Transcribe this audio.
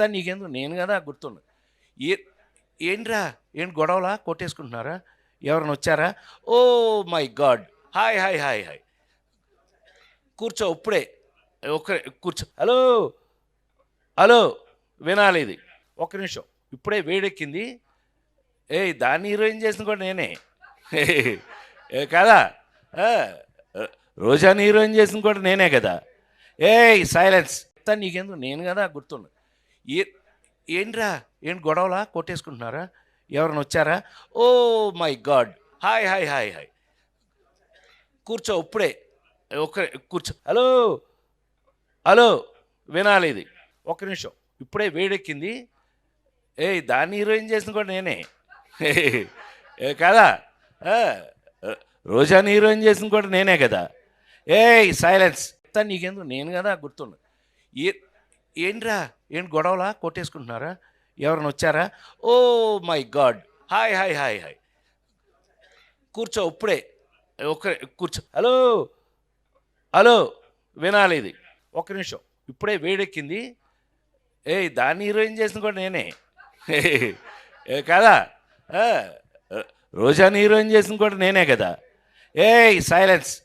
నీకెందుకు నేను కదా గుర్తుండు. ఏ ఏంట్రా ఏంటి గొడవలా కొట్టేసుకుంటున్నారా? ఎవరైనా వచ్చారా? Oh my God! Hi hi hi hi కూర్చో ఇప్పుడే. కూర్చో. హలో హలో వినాలి ఇది. ఒక్క నిమిషం. ఇప్పుడే వేడెక్కింది. దాన్ని హీరోయిన్ చేసిన కూడా నేనే. కదా. రోజాని హీరోయిన్ చేసిన కూడా నేనే కదా. సైలెన్స్. నీకెందుకు నేను కదా గుర్తుండు. ఏ ఏంట్రా ఏంటి గొడవలా కొట్టేసుకుంటున్నారా? ఎవరైనా వచ్చారా? Oh my God! Hi hi hi hi కూర్చో ఇప్పుడే. కూర్చో. హలో హలో వినాలి ఇది. ఒక్క నిమిషం. ఇప్పుడే వేడెక్కింది. దాన్ని హీరోయిన్ చేసిన కూడా నేనే. కదా. రోజాని హీరోయిన్ చేసిన కూడా నేనే కదా. సైలెన్స్. నీకెందుకు నేను కదా గుర్తుండు. ఏ ఏంట్రా ఏంటి గొడవలా కొట్టేసుకుంటున్నారా? ఎవరైనా వచ్చారా? Oh my God! Hi hi hi hi కూర్చో ఇప్పుడే. కూర్చో. హలో హలో వినాలి ఇది. ఒక్క నిమిషం. ఇప్పుడే వేడెక్కింది. దాన్ని హీరోయిన్ చేసిన కూడా నేనే. కదా. రోజాని హీరోయిన్ చేసిన కూడా నేనే కదా. సైలెన్స్.